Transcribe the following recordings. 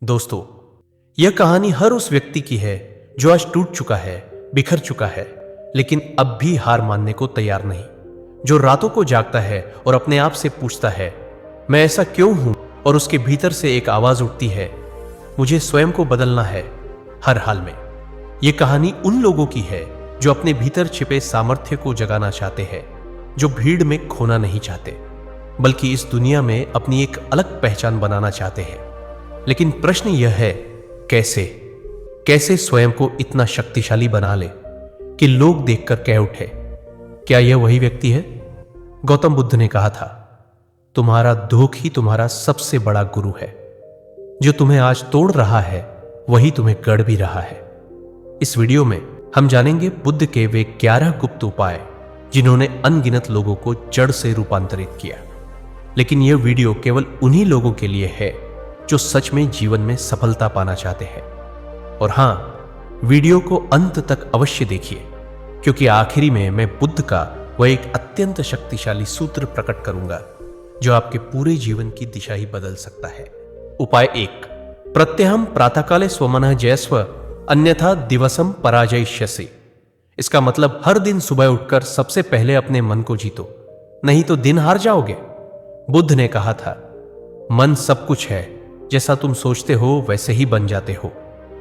दोस्तों, यह कहानी हर उस व्यक्ति की है जो आज टूट चुका है, बिखर चुका है, लेकिन अब भी हार मानने को तैयार नहीं। जो रातों को जागता है और अपने आप से पूछता है, मैं ऐसा क्यों हूं? और उसके भीतर से एक आवाज उठती है, मुझे स्वयं को बदलना है हर हाल में। यह कहानी उन लोगों की है जो अपने भीतर छिपे सामर्थ्य को जगाना चाहते हैं, जो भीड़ में खोना नहीं चाहते, बल्कि इस दुनिया में अपनी एक अलग पहचान बनाना चाहते हैं। लेकिन प्रश्न यह है, कैसे स्वयं को इतना शक्तिशाली बना ले कि लोग देखकर कह उठे, क्या यह वही व्यक्ति है? गौतम बुद्ध ने कहा था, तुम्हारा दुख ही तुम्हारा सबसे बड़ा गुरु है। जो तुम्हें आज तोड़ रहा है वही तुम्हें गढ़ भी रहा है। इस वीडियो में हम जानेंगे बुद्ध के वे 11 गुप्त उपाय जिन्होंने अनगिनत लोगों को जड़ से रूपांतरित किया। लेकिन यह वीडियो केवल उन्हीं लोगों के लिए है जो सच में जीवन में सफलता पाना चाहते हैं। और हां, वीडियो को अंत तक अवश्य देखिए, क्योंकि आखिरी में मैं बुद्ध का वह एक अत्यंत शक्तिशाली सूत्र प्रकट करूंगा जो आपके पूरे जीवन की दिशा ही बदल सकता है। उपाय 1, प्रत्यहम प्रातःकाले स्वमनः जयस्व अन्यथा दिवसम पराजयिष्यसि। इसका मतलब हर दिन सुबह उठकर सबसे पहले अपने मन को जीतो, नहीं तो दिन हार जाओगे। बुद्ध ने कहा था, मन सब कुछ है, जैसा तुम सोचते हो वैसे ही बन जाते हो।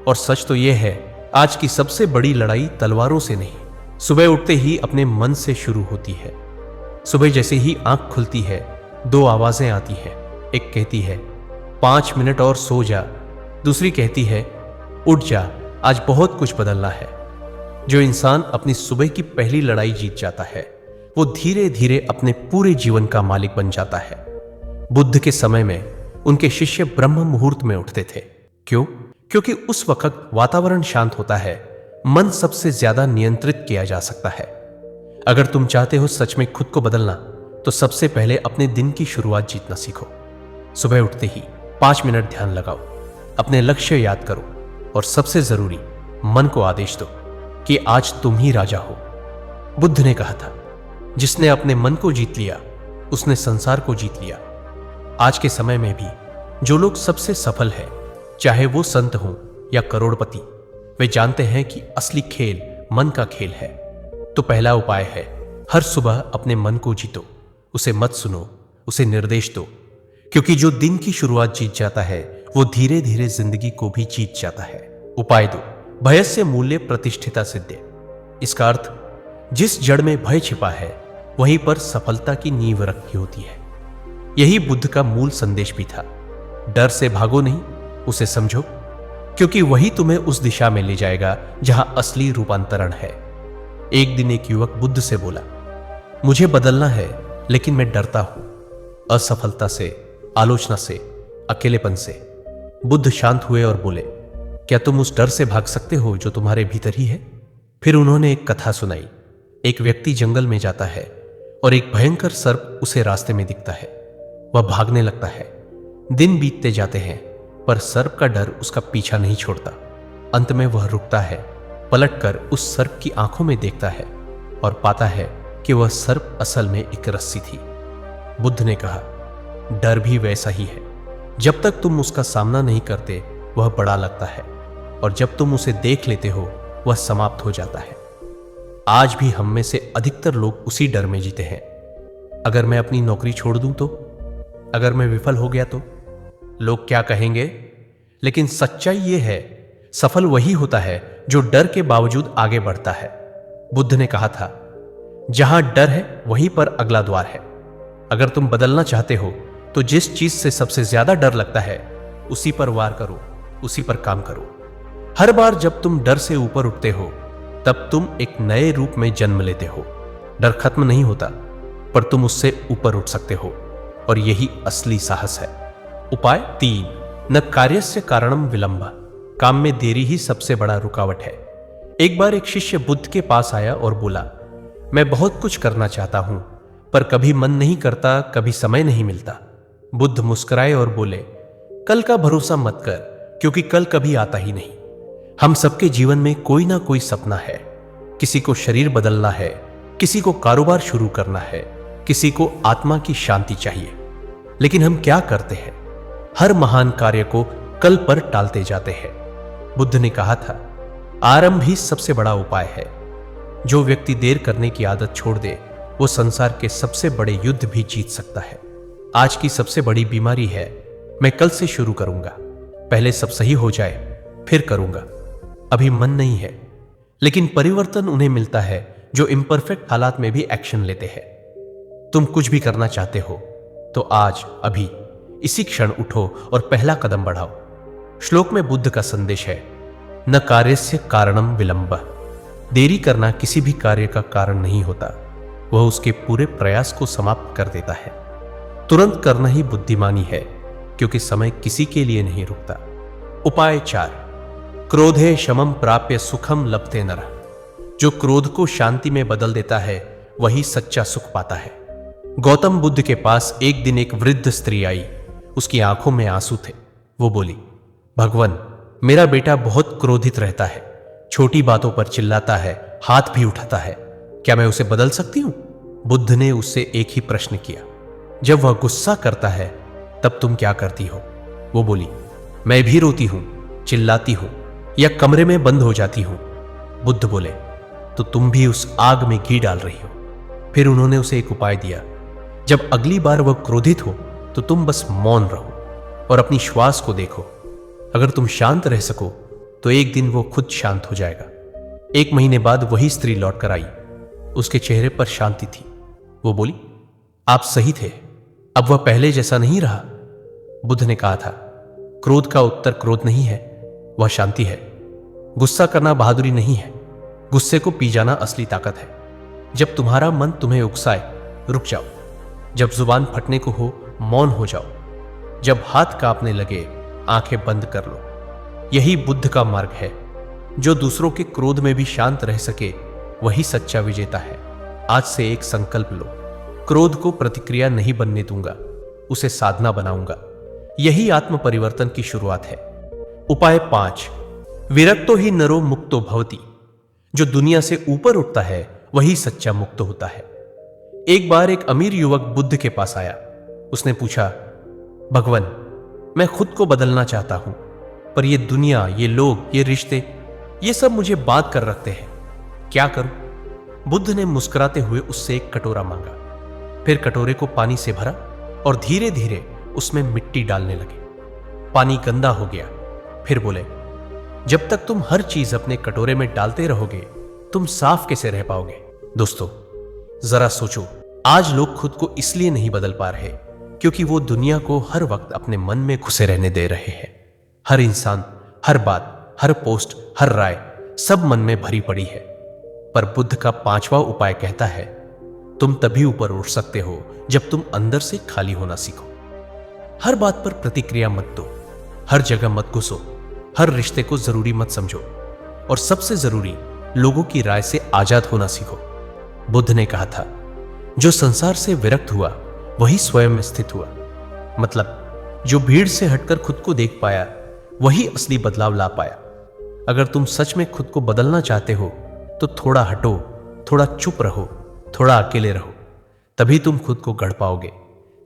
और सच तो यह है, आज की सबसे बड़ी लड़ाई तलवारों से नहीं, सुबह उठते ही अपने मन से शुरू होती है। सुबह जैसे ही आंख खुलती है, 2 आवाजें आती हैं। एक कहती है, 5 मिनट और सो जा। दूसरी कहती है, उठ जा, आज बहुत कुछ बदलना है। जो इंसान अपनी सुबह की पहली लड़ाई जीत जाता है, वो धीरे धीरे अपने पूरे जीवन का मालिक बन जाता है। बुद्ध के समय में उनके शिष्य ब्रह्म मुहूर्त में उठते थे। क्यों? क्योंकि उस वक्त वातावरण शांत होता है, मन सबसे ज्यादा नियंत्रित किया जा सकता है। अगर तुम चाहते हो सच में खुद को बदलना, तो सबसे पहले अपने दिन की शुरुआत जीतना सीखो। सुबह उठते ही 5 मिनट ध्यान लगाओ, अपने लक्ष्य याद करो, और सबसे जरूरी, मन को आदेश दो कि आज तुम ही राजा हो। बुद्ध ने कहा था, जिसने अपने मन को जीत लिया उसने संसार को जीत लिया। आज के समय में भी जो लोग सबसे सफल हैं, चाहे वो संत हों या करोड़पति, वे जानते हैं कि असली खेल मन का खेल है। तो पहला उपाय है, हर सुबह अपने मन को जीतो, उसे मत सुनो, उसे निर्देश दो, क्योंकि जो दिन की शुरुआत जीत जाता है वो धीरे धीरे जिंदगी को भी जीत जाता है। उपाय 2, भयस्य मूल्य प्रतिष्ठिता सिद्ध्य। इसका अर्थ, जिस जड़ में भय छिपा है वहीं पर सफलता की नींव रखी होती है। यही बुद्ध का मूल संदेश भी था। डर से भागो नहीं, उसे समझो, क्योंकि वही तुम्हें उस दिशा में ले जाएगा जहां असली रूपांतरण है। एक दिन एक युवक बुद्ध से बोला, मुझे बदलना है, लेकिन मैं डरता हूं, असफलता से, आलोचना से, अकेलेपन से। बुद्ध शांत हुए और बोले, क्या तुम उस डर से भाग सकते हो जो तुम्हारे भीतर ही है? फिर उन्होंने एक कथा सुनाई। एक व्यक्ति जंगल में जाता है और एक भयंकर सर्प उसे रास्ते में दिखता है। वह भागने लगता है। दिन बीतते जाते हैं, पर सर्प का डर उसका पीछा नहीं छोड़ता। अंत में वह रुकता है, पलटकर उस सर्प की आंखों में देखता है और पाता है कि वह सर्प असल में एक रस्सी थी। बुद्ध ने कहा, डर भी वैसा ही है। जब तक तुम उसका सामना नहीं करते वह बड़ा लगता है, और जब तुम उसे देख लेते हो वह समाप्त हो जाता है। आज भी हम में से अधिकतर लोग उसी डर में जीते हैं। अगर मैं अपनी नौकरी छोड़ दूं तो? अगर मैं विफल हो गया तो? लोग क्या कहेंगे? लेकिन सच्चाई यह है, सफल वही होता है जो डर के बावजूद आगे बढ़ता है। बुद्ध ने कहा था, जहां डर है वहीं पर अगला द्वार है। अगर तुम बदलना चाहते हो तो जिस चीज से सबसे ज्यादा डर लगता है उसी पर वार करो, उसी पर काम करो। हर बार जब तुम डर से ऊपर उठते हो तब तुम एक नए रूप में जन्म लेते हो। डर खत्म नहीं होता, पर तुम उससे ऊपर उठ सकते हो, और यही असली साहस है। उपाय 3, न कार्यस्य कारणम विलंब। काम में देरी ही सबसे बड़ा रुकावट है। एक बार एक शिष्य बुद्ध के पास आया और बोला, मैं बहुत कुछ करना चाहता हूं, पर कभी मन नहीं करता, कभी समय नहीं मिलता। बुद्ध मुस्कुराए और बोले, कल का भरोसा मत कर, क्योंकि कल कभी आता ही नहीं। हम सबके जीवन में कोई ना कोई सपना है। किसी को शरीर बदलना है, किसी को कारोबार शुरू करना है, किसी को आत्मा की शांति चाहिए। लेकिन हम क्या करते हैं? हर महान कार्य को कल पर टालते जाते हैं। बुद्ध ने कहा था, आरंभ ही सबसे बड़ा उपाय है। जो व्यक्ति देर करने की आदत छोड़ दे, वो संसार के सबसे बड़े युद्ध भी जीत सकता है। आज की सबसे बड़ी बीमारी है, मैं कल से शुरू करूंगा, पहले सब सही हो जाए फिर करूंगा। अभी मन नहीं है। लेकिन परिवर्तन उन्हें मिलता है जो इम्परफेक्ट हालात में भी एक्शन लेते हैं। तुम कुछ भी करना चाहते हो तो आज, अभी, इसी क्षण उठो और पहला कदम बढ़ाओ। श्लोक में बुद्ध का संदेश है, न कार्यस्य कारणम विलंब। देरी करना किसी भी कार्य का कारण नहीं होता, वह उसके पूरे प्रयास को समाप्त कर देता है। तुरंत करना ही बुद्धिमानी है, क्योंकि समय किसी के लिए नहीं रुकता। उपाय 4, क्रोधे शमम प्राप्य सुखम लभते नरः। जो क्रोध को शांति में बदल देता है वही सच्चा सुख पाता है। गौतम बुद्ध के पास एक दिन एक वृद्ध स्त्री आई। उसकी आंखों में आंसू थे। वो बोली, भगवान, मेरा बेटा बहुत क्रोधित रहता है, छोटी बातों पर चिल्लाता है, हाथ भी उठाता है, क्या मैं उसे बदल सकती हूं? बुद्ध ने उससे एक ही प्रश्न किया, जब वह गुस्सा करता है तब तुम क्या करती हो? वो बोली, मैं भी रोती हूं, चिल्लाती हूं या कमरे में बंद हो जाती हूं। बुद्ध बोले, तो तुम भी उस आग में घी डाल रही हो। फिर उन्होंने उसे एक उपाय दिया, जब अगली बार वह क्रोधित हो तो तुम बस मौन रहो और अपनी श्वास को देखो। अगर तुम शांत रह सको तो एक दिन वो खुद शांत हो जाएगा। 1 महीने बाद वही स्त्री लौट कर आई। उसके चेहरे पर शांति थी। वो बोली, आप सही थे, अब वह पहले जैसा नहीं रहा। बुद्ध ने कहा था, क्रोध का उत्तर क्रोध नहीं है, वह शांति है। गुस्सा करना बहादुरी नहीं है, गुस्से को पी जाना असली ताकत है। जब तुम्हारा मन तुम्हें उकसाए, रुक जाओ। जब जुबान फटने को हो, मौन हो जाओ। जब हाथ कांपने लगे, आंखें बंद कर लो। यही बुद्ध का मार्ग है। जो दूसरों के क्रोध में भी शांत रह सके, वही सच्चा विजेता है। आज से एक संकल्प लो, क्रोध को प्रतिक्रिया नहीं बनने दूंगा, उसे साधना बनाऊंगा। यही आत्म परिवर्तन की शुरुआत है। उपाय 5, विरक्तो ही नरो मुक्तो भवति। जो दुनिया से ऊपर उठता है वही सच्चा मुक्त होता है। एक बार एक अमीर युवक बुद्ध के पास आया। उसने पूछा, भगवान, मैं खुद को बदलना चाहता हूं, पर ये दुनिया, ये लोग, ये रिश्ते, ये सब मुझे बांध कर रखते हैं, क्या करूं? बुद्ध ने मुस्कुराते हुए उससे एक कटोरा मांगा, फिर कटोरे को पानी से भरा और धीरे धीरे उसमें मिट्टी डालने लगे। पानी गंदा हो गया। फिर बोले, जब तक तुम हर चीज अपने कटोरे में डालते रहोगे, तुम साफ कैसे रह पाओगे? दोस्तों, जरा सोचो, आज लोग खुद को इसलिए नहीं बदल पा रहे क्योंकि वो दुनिया को हर वक्त अपने मन में घुसे रहने दे रहे हैं। हर इंसान, हर बात, हर पोस्ट, हर राय सब मन में भरी पड़ी है। पर बुद्ध का 5वां उपाय कहता है, तुम तभी ऊपर उठ सकते हो जब तुम अंदर से खाली होना सीखो। हर बात पर प्रतिक्रिया मत दो, हर जगह मत घुसो, हर रिश्ते को जरूरी मत समझो, और सबसे जरूरी, लोगों की राय से आजाद होना सीखो। बुद्ध ने कहा था, जो संसार से विरक्त हुआ वही स्वयं में स्थित हुआ। मतलब, जो भीड़ से हटकर खुद को देख पाया वही असली बदलाव ला पाया। अगर तुम सच में खुद को बदलना चाहते हो तो थोड़ा हटो, थोड़ा चुप रहो, थोड़ा अकेले रहो, तभी तुम खुद को गढ़ पाओगे।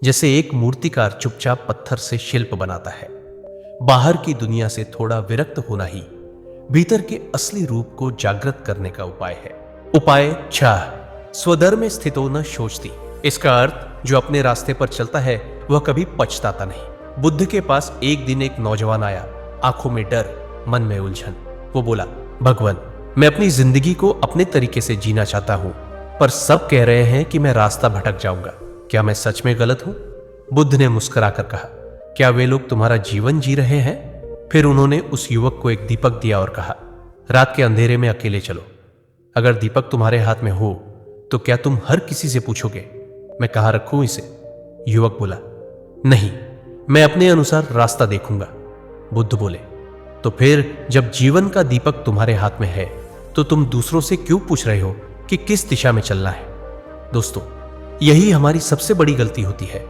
जैसे एक मूर्तिकार चुपचाप पत्थर से शिल्प बनाता है। बाहर की दुनिया से थोड़ा विरक्त होना ही भीतर के असली रूप को जागृत करने का उपाय है। उपाय 6, स्वधर्म में स्थितो न शोचति। इसका अर्थ, जो अपने रास्ते पर चलता है वह कभी पछताता नहीं। बुद्ध के पास एक दिन एक नौजवान आया, आंखों में डर, मन में उलझन। वो बोला, भगवान, मैं अपनी जिंदगी को अपने तरीके से जीना चाहता हूं, पर सब कह रहे हैं कि मैं रास्ता भटक जाऊंगा, क्या मैं सच में गलत हूं? बुद्ध ने मुस्कुराकर कहा, क्या वे लोग तुम्हारा जीवन जी रहे हैं? फिर उन्होंने उस युवक को एक दीपक दिया और कहा, रात के अंधेरे में अकेले चलो। अगर दीपक तुम्हारे हाथ में हो तो क्या तुम हर किसी से पूछोगे, मैं कहां रखूं इसे? युवक बोला, नहीं, मैं अपने अनुसार रास्ता देखूंगा। बुद्ध बोले, तो फिर जब जीवन का दीपक तुम्हारे हाथ में है तो तुम दूसरों से क्यों पूछ रहे हो कि किस दिशा में चलना है? दोस्तों, यही हमारी सबसे बड़ी गलती होती है।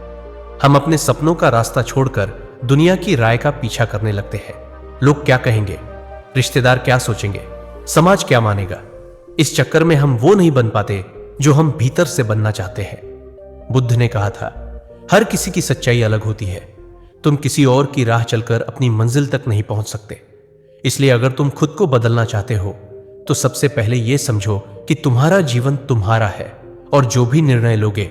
हम अपने सपनों का रास्ता छोड़कर दुनिया की राय का पीछा करने लगते हैं। लोग क्या कहेंगे, रिश्तेदार क्या सोचेंगे, समाज क्या मानेगा? इस चक्कर में हम वो नहीं बन पाते जो हम भीतर से बनना चाहते हैं। बुद्ध ने कहा था, हर किसी की सच्चाई अलग होती है। तुम किसी और की राह चलकर अपनी मंजिल तक नहीं पहुंच सकते। इसलिए अगर तुम खुद को बदलना चाहते हो तो सबसे पहले यह समझो कि तुम्हारा जीवन तुम्हारा है और जो भी निर्णय लोगे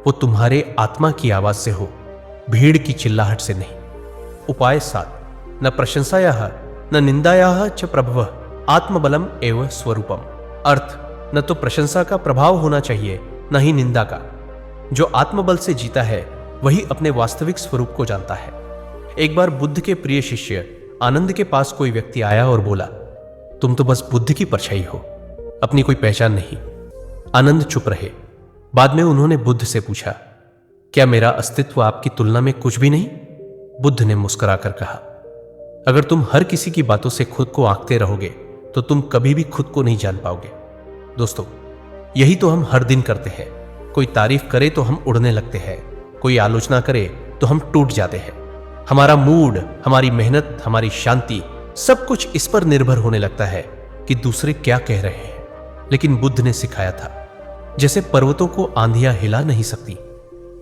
वो तुम्हारे आत्मा की आवाज से हो, भीड़ की चिल्लाहट से नहीं। उपाय 7, न प्रशंसायाः न निंदायाः च प्रभवः आत्मबलम एव स्वरूपम। अर्थ, न तो प्रशंसा का प्रभाव होना चाहिए न ही निंदा का। जो आत्मबल से जीता है वही अपने वास्तविक स्वरूप को जानता है। एक बार बुद्ध के प्रिय शिष्य आनंद के पास कोई व्यक्ति आया और बोला, तुम तो बस बुद्ध की परछाई हो, अपनी कोई पहचान नहीं। आनंद चुप रहे। बाद में उन्होंने बुद्ध से पूछा, क्या मेरा अस्तित्व आपकी तुलना में कुछ भी नहीं? बुद्ध ने मुस्कुराकर कहा, अगर तुम हर किसी की बातों से खुद को आंकते रहोगे तो तुम कभी भी खुद को नहीं जान पाओगे। दोस्तों, यही तो हम हर दिन करते हैं। कोई तारीफ करे तो हम उड़ने लगते हैं, कोई आलोचना करे तो हम टूट जाते हैं। हमारा मूड, हमारी मेहनत, हमारी शांति, सब कुछ इस पर निर्भर होने लगता है कि दूसरे क्या कह रहे हैं। लेकिन बुद्ध ने सिखाया था, जैसे पर्वतों को आंधियां हिला नहीं सकती,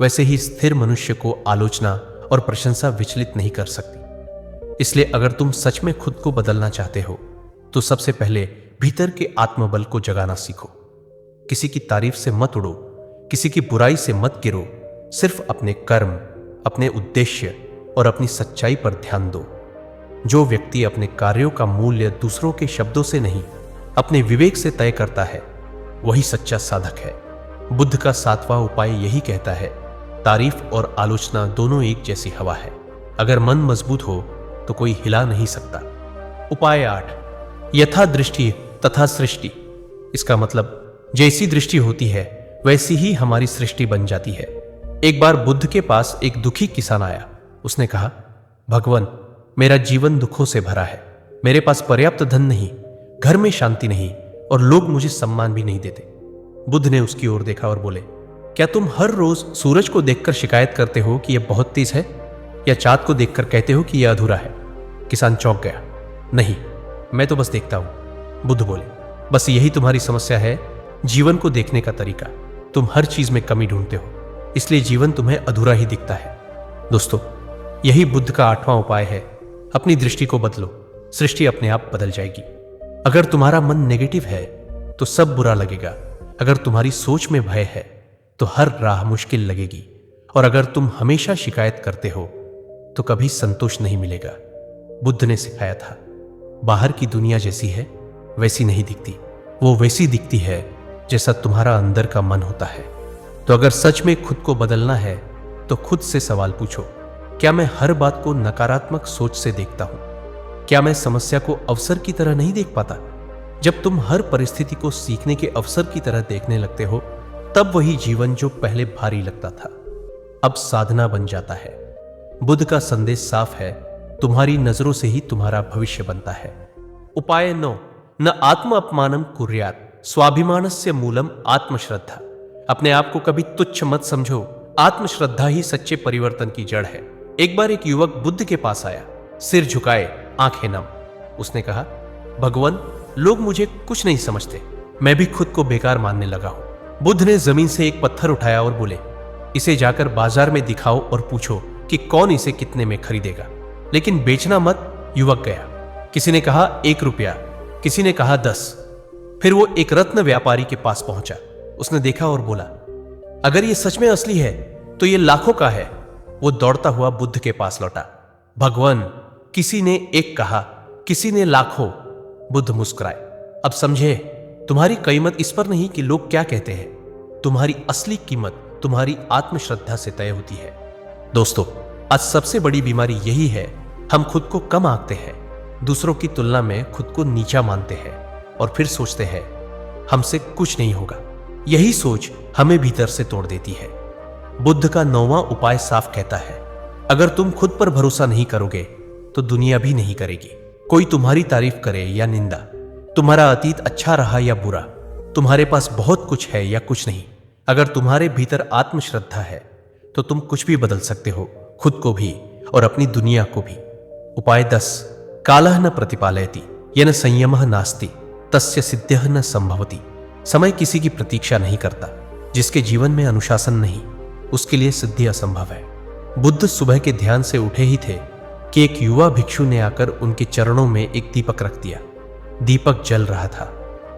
वैसे ही स्थिर मनुष्य को आलोचना और प्रशंसा विचलित नहीं कर सकती। इसलिए अगर तुम सच में खुद को बदलना चाहते हो तो सबसे पहले भीतर के आत्मबल को जगाना सीखो। किसी की तारीफ से मत उड़ो, किसी की बुराई से मत गिरो। सिर्फ अपने कर्म, अपने उद्देश्य और अपनी सच्चाई पर ध्यान दो। जो व्यक्ति अपने कार्यों का मूल्य दूसरों के शब्दों से नहीं, अपने विवेक से तय करता है, वही सच्चा साधक है। बुद्ध का 7वां उपाय यही कहता है, तारीफ और आलोचना दोनों एक जैसी हवा है। अगर मन मजबूत हो तो कोई हिला नहीं सकता। उपाय 8, यथा दृष्टि तथा सृष्टि। इसका मतलब, जैसी दृष्टि होती है वैसी ही हमारी सृष्टि बन जाती है। एक बार बुद्ध के पास एक दुखी किसान आया। उसने कहा, भगवान, मेरा जीवन दुखों से भरा है। मेरे पास पर्याप्त धन नहीं, घर में शांति नहीं और लोग मुझे सम्मान भी नहीं देते। बुद्ध ने उसकी ओर देखा और बोले, क्या तुम हर रोज सूरज को देखकर शिकायत करते हो कि यह बहुत तेज है, या चांद को देखकर कहते हो कि यह अधूरा है? किसान चौंक गया। नहीं, मैं तो बस देखता हूं। बुद्ध बोले, बस यही तुम्हारी समस्या है, जीवन को देखने का तरीका। तुम हर चीज में कमी ढूंढते हो, इसलिए जीवन तुम्हें अधूरा ही दिखता है। दोस्तों, यही बुद्ध का 8वां उपाय है। अपनी दृष्टि को बदलो, सृष्टि अपने आप बदल जाएगी। अगर तुम्हारा मन नेगेटिव है तो सब बुरा लगेगा। अगर तुम्हारी सोच में भय है तो हर राह मुश्किल लगेगी। और अगर तुम हमेशा शिकायत करते हो तो कभी संतोष नहीं मिलेगा। बुद्ध ने सिखाया था, बाहर की दुनिया जैसी है वैसी नहीं दिखती, वो वैसी दिखती है जैसा तुम्हारा अंदर का मन होता है। तो अगर सच में खुद को बदलना है तो खुद से सवाल पूछो, क्या मैं हर बात को नकारात्मक सोच से देखता हूं? क्या मैं समस्या को अवसर की तरह नहीं देख पाता? जब तुम हर परिस्थिति को सीखने के अवसर की तरह देखने लगते हो, तब वही जीवन जो पहले भारी लगता था अब साधना बन जाता है। बुद्ध का संदेश साफ है, तुम्हारी नजरों से ही तुम्हारा भविष्य बनता है। उपाय 9, न आत्म अपमानम कुर्यात् स्वाभिमानस्य मूलम आत्मश्रद्धा। अपने आप को कभी तुच्छ मत समझो, आत्मश्रद्धा ही सच्चे परिवर्तन की जड़ है। एक बार एक युवक बुद्ध के पास आया, सिर झुकाए, आंखें नम। उसने कहा, भगवान, लोग मुझे कुछ नहीं समझते, मैं भी खुद को बेकार मानने लगा हूं। बुद्ध ने जमीन से एक पत्थर उठाया और बोले, इसे जाकर बाजार में दिखाओ और पूछो कि कौन इसे कितने में खरीदेगा, लेकिन बेचना मत। युवक गया। किसी ने कहा 1 रुपया, किसी ने कहा 10। फिर वो एक रत्न व्यापारी के पास पहुंचा। उसने देखा और बोला, अगर ये सच में असली है तो ये लाखों का है। वो दौड़ता हुआ बुद्ध के पास लौटा। भगवान, किसी ने 1 कहा, किसी ने लाखों। बुद्ध मुस्कुराए। अब समझे, तुम्हारी कीमत इस पर नहीं कि लोग क्या कहते हैं, तुम्हारी असली कीमत तुम्हारी आत्मश्रद्धा से तय होती है। दोस्तों, आज सबसे बड़ी बीमारी यही है, हम खुद को कम आंकते हैं, दूसरों की तुलना में खुद को नीचा मानते हैं और फिर सोचते हैं हमसे कुछ नहीं होगा। यही सोच हमें भीतर से तोड़ देती है। बुद्ध का 9वां उपाय साफ कहता है, अगर तुम खुद पर भरोसा नहीं करोगे तो दुनिया भी नहीं करेगी। कोई तुम्हारी तारीफ करे या निंदा, तुम्हारा अतीत अच्छा रहा या बुरा, तुम्हारे पास बहुत कुछ है या कुछ नहीं, अगर तुम्हारे भीतर आत्मश्रद्धा है तो तुम कुछ भी बदल सकते हो, खुद को भी और अपनी दुनिया को भी। उपाय 10, कालः न प्रतिपालयति येन संयमः नास्ति तस्य सिद्ध्यः न संभवति। समय किसी की प्रतीक्षा नहीं करता, जिसके जीवन में अनुशासन नहीं उसके लिए सिद्धि असंभव है। बुद्ध सुबह के ध्यान से उठे ही थे कि एक युवा भिक्षु ने आकर उनके चरणों में एक दीपक रख दिया। दीपक जल रहा था,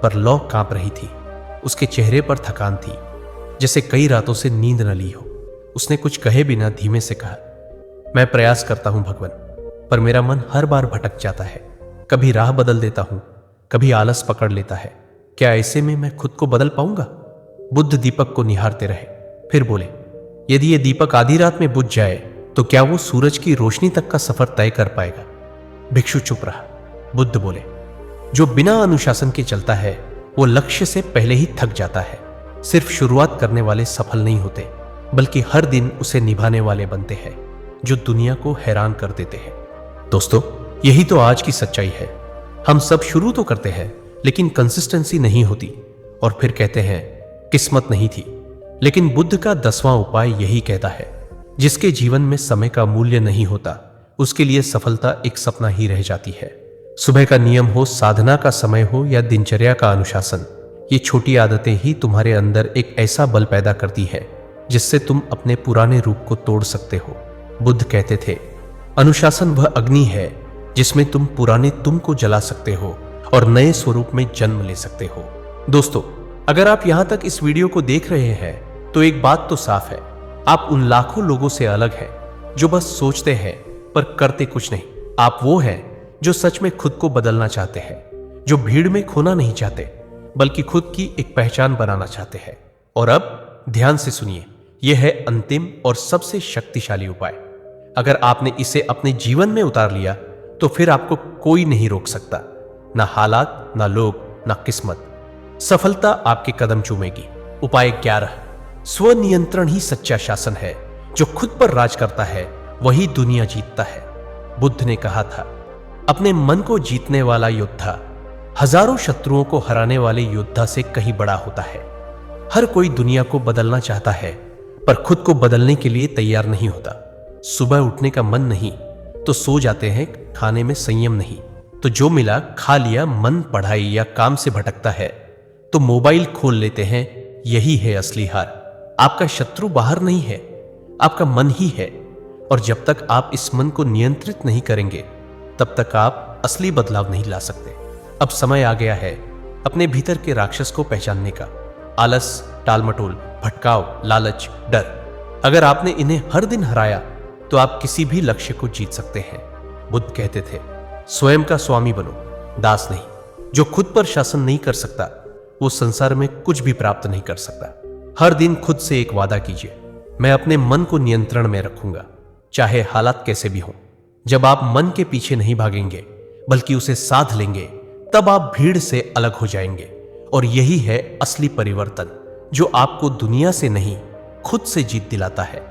पर लौ कांप रही थी। उसके चेहरे पर थकान थी, जैसे कई रातों से नींद न ली हो। उसने कुछ कहे बिना धीमे से कहा, मैं प्रयास करता हूं भगवान, पर मेरा मन हर बार भटक जाता है। कभी राह बदल देता हूं, कभी आलस पकड़ लेता है। क्या ऐसे में मैं खुद को बदल पाऊंगा? बुद्ध दीपक को निहारते रहे, फिर बोले, यदि ये दीपक आधी रात में बुझ जाए तो क्या वो सूरज की रोशनी तक का सफर तय कर पाएगा? भिक्षु चुप रहा। बुद्ध बोले, जो बिना अनुशासन के चलता है वो लक्ष्य से पहले ही थक जाता है। सिर्फ शुरुआत करने वाले सफल नहीं होते, बल्कि हर दिन उसे निभाने वाले बनते हैं, जो दुनिया को हैरान कर देते हैं। दोस्तों, यही तो आज की सच्चाई है। हम सब शुरू तो करते हैं, लेकिन कंसिस्टेंसी नहीं होती, और फिर कहते हैं किस्मत नहीं थी। लेकिन बुद्ध का 10वां उपाय यही कहता है, जिसके जीवन में समय का मूल्य नहीं होता, उसके लिए सफलता एक सपना ही रह जाती है। सुबह का नियम हो, साधना का समय हो, या दिनचर्या का अनुशासन, ये छोटी आदतें ही तुम्हारे अंदर एक ऐसा बल पैदा करती है जिससे तुम अपने पुराने रूप को तोड़ सकते हो। बुद्ध कहते थे, अनुशासन वह अग्नि है जिसमें तुम पुराने तुम को जला सकते हो और नए स्वरूप में जन्म ले सकते हो। दोस्तों, अगर आप यहां तक इस वीडियो को देख रहे हैं तो एक बात तो साफ है, आप उन लाखों लोगों से अलग हैं जो बस सोचते हैं पर करते कुछ नहीं। आप वो हैं जो सच में खुद को बदलना चाहते हैं, जो भीड़ में खोना नहीं चाहते, बल्कि खुद की एक पहचान बनाना चाहते हैं। और अब ध्यान से सुनिए, यह है अंतिम और सबसे शक्तिशाली उपाय। अगर आपने इसे अपने जीवन में उतार लिया तो फिर आपको कोई नहीं रोक सकता, ना हालात, ना लोग, ना किस्मत। सफलता आपके कदम चूमेगी। उपाय 11, स्वनियंत्रण ही सच्चा शासन है। जो खुद पर राज करता है वही दुनिया जीतता है। बुद्ध ने कहा था, अपने मन को जीतने वाला योद्धा हजारों शत्रुओं को हराने वाले योद्धा से कहीं बड़ा होता है। हर कोई दुनिया को बदलना चाहता है, पर खुद को बदलने के लिए तैयार नहीं होता। सुबह उठने का मन नहीं तो सो जाते हैं, खाने में संयम नहीं तो जो मिला खा लिया, मन पढ़ाई या काम से भटकता है तो मोबाइल खोल लेते हैं। यही है असली हार। आपका शत्रु बाहर नहीं है, आपका मन ही है। और जब तक आप इस मन को नियंत्रित नहीं करेंगे, तब तक आप असली बदलाव नहीं ला सकते। अब समय आ गया है अपने भीतर के राक्षस को पहचानने का। आलस, टालमटोल, भटकाव, लालच, डर। अगर आपने इन्हें हर दिन हराया तो आप किसी भी लक्ष्य को जीत सकते हैं। बुद्ध कहते थे, स्वयं का स्वामी बनो, दास नहीं। जो खुद पर शासन नहीं कर सकता वो संसार में कुछ भी प्राप्त नहीं कर सकता। हर दिन खुद से एक वादा कीजिए, मैं अपने मन को नियंत्रण में रखूंगा, चाहे हालात कैसे भी हों। जब आप मन के पीछे नहीं भागेंगे बल्कि उसे साध लेंगे, तब आप भीड़ से अलग हो जाएंगे। और यही है असली परिवर्तन, जो आपको दुनिया से नहीं, खुद से जीत दिलाता है।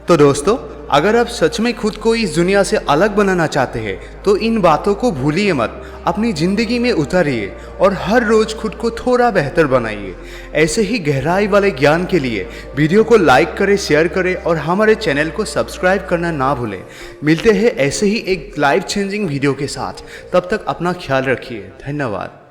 तो दोस्तों, अगर आप सच में खुद को इस दुनिया से अलग बनाना चाहते हैं तो इन बातों को भूलिए मत, अपनी जिंदगी में उतारिए और हर रोज खुद को थोड़ा बेहतर बनाइए। ऐसे ही गहराई वाले ज्ञान के लिए वीडियो को लाइक करें, शेयर करें और हमारे चैनल को सब्सक्राइब करना ना भूलें। मिलते हैं ऐसे ही एक लाइफ चेंजिंग वीडियो के साथ। तब तक अपना ख्याल रखिए। धन्यवाद।